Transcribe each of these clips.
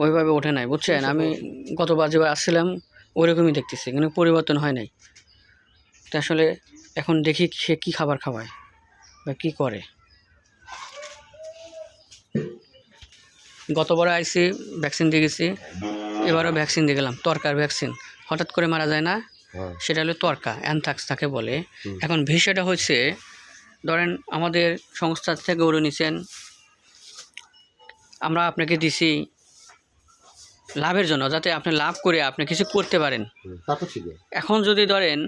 ওইভাবে ওঠে নাই, বুঝছেন? আমি গতবার যেবার আসছিলাম ওইরকমই দেখতেছি, কিন্তু পরিবর্তন হয় নাই। তো আসলে এখন দেখি সে কী খাবার খাওয়ায় বা কী করে। গতবার আইসি ভ্যাকসিন দিয়ে গেছি, এবারও ভ্যাকসিন দিয়ে গেলাম, তরকার ভ্যাকসিন। হঠাৎ করে মারা যায় না, সেটা হলো তরকা, অ্যানথ্রাক্স তাকে বলে। এখন বিষয়টা হচ্ছে, ধরেন আমাদের সংস্থা থেকে গরু নিছেন, আমরা আপনাকে দিছি লাভের জন্য, যাতে আপনি লাভ করে আপনি কিছু করতে পারেন। এখন যদি ধরেন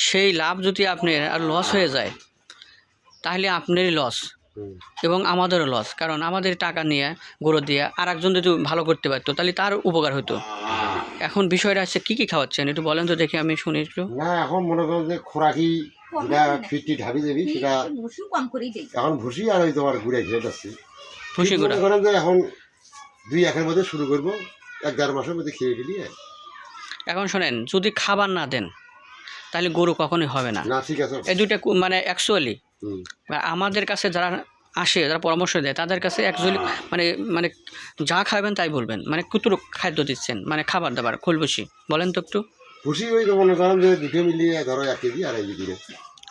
সেই লাভ যদি আপনার আর লস হয়ে যায়, তাহলে আপনারই লস এবং আমাদেরও লস। কারণ আমাদের টাকা নিয়ে গরু দিয়ে আর একজন যদি ভালো করতে পারতো, তাহলে তার উপকার হতো। এখন বিষয়টা হচ্ছে কী কী খাওয়াচ্ছেন একটু বলেন তো দেখি, আমি শুনি একটু। না এখন মনে করেন যে খোরাকি যেটা ফিটটি ঢাবি দেবি সেটা এখন ভুসি আর ওই তোমার ঘুরে ঘিরে যাচ্ছি ভুসি মনে করেন যে এখন 2-1 মধ্যে শুরু করবো, 1-1.5 মাসের মধ্যে খেয়ে দিলি। এখন শোনেন, যদি খাবার না দেন তাহলে গরু কখনোই হবে না। ঠিক আছে, এই দুইটা মানে অ্যাকচুয়ালি আমাদের কাছে যারা আসে, যারা পরামর্শ দেয়, তাদের কাছে অ্যাকচুয়ালি মানে মানে যা খাবেন তাই বলবেন। মানে কতটুকু খাদ্য দিচ্ছেন, মানে খাবার দাবার খোল বসি বলেন তো একটু। ভুসি ওই মনে করেন যে দুটো মিলিয়ে ধরো 1 কেজি আর 1 কেজি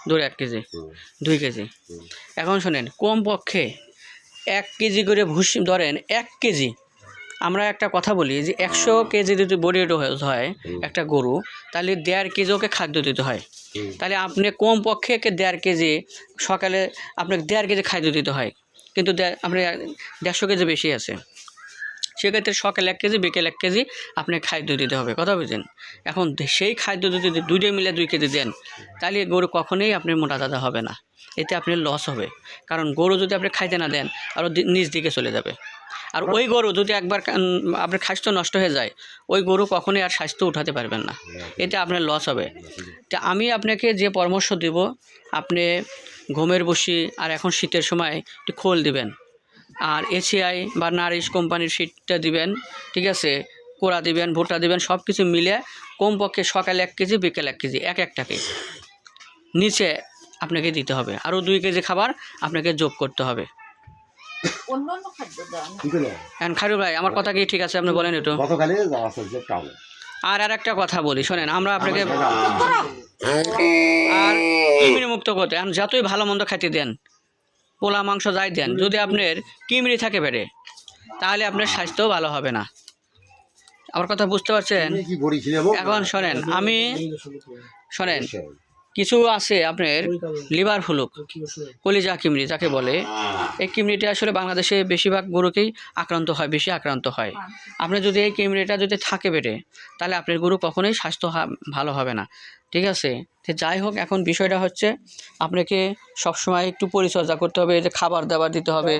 ধরে 1 কেজি 2 কেজি। এখন শোনেন, কমপক্ষে 1 কেজি করে ভুসি ধরেন, 1 কেজি। আমরা একটা কথা বলি যে 100 কেজি যদি বডি ওয়েট হয় একটা গরু, তাহলে 1.5 কেজি ওকে খাদ্য দিতে হয়। তাহলে আপনি কমপক্ষে 1.5 কেজি, সকালে আপনাকে 1.5 কেজি খাদ্য দিতে হয়, কিন্তু আপনি 150 কেজি বেশি আছে, সেক্ষেত্রে সকালে 1 কেজি, বিকেল 1 কেজি আপনি খাদ্য দিতে হবে। কথা বুঝছেন? এখন সেই খাদ্য যদি দুইটা মিলে 2 কেজি দেন, তাহলে গরু কখনোই আপনার মোটা তাজা হবে না, এতে আপনার লস হবে। কারণ গরু যদি আপনি খাইতে না দেন, আরও নিচ দিকে চলে যাবে। আর ওই গরু যদি একবার আপনার স্বাস্থ্য নষ্ট হয়ে যায়, ওই গরু কখনোই আর স্বাস্থ্য উঠাতে পারবেন না, এতে আপনার লস হবে। তা আমি আপনাকে যে পরামর্শ দেব, আপনি গমের বসি আর এখন শীতের সময় একটু খোল দিবেন, আর এসিআই বা নারিশ কোম্পানির শীটটা দিবেন, ঠিক আছে? কোড়া দিবেন, ভুট্টা দিবেন, সব কিছু মিলে কমপক্ষে সকালে 1 কেজি, বিকেল 1 কেজি, একটাকে নিচে আপনাকে দিতে হবে। আরও 2 কেজি খাবার আপনাকে যোগ করতে হবে। খারু ভাই, আমার কথা কি ঠিক আছে? আপনি বলেন একটু। আর একটা কথা বলি, শোনেন, আমরা আপনাকে আর কৃমি মুক্ত করতে, যতই ভালো মন্দ খাইতে দেন, পোলা মাংস যাই দেন, যদি আপনার কৃমি থাকে পেটে, তাহলে আপনার স্বাস্থ্যও ভালো হবে না। আমার কথা বুঝতে পারছেন? এখন শোনেন, শোনেন, কিছু আছে আপনার লিভার ফ্লুক, কলিজা কিমড়ি যাকে বলে, এই কিমড়িটা আসলে বাংলাদেশে বেশিরভাগ গরুকেই বেশি আক্রান্ত হয়। আপনি যদি এই কিমড়িটা যদি থাকে পেটে, তাহলে আপনার গরু কখনোই স্বাস্থ্য ভালো হবে না, ঠিক আছে? তো যাই হোক, এখন বিষয়টা হচ্ছে আপনাকে সবসময় একটু পরিচর্যা করতে হবে, যে খাবার দাবার দিতে হবে।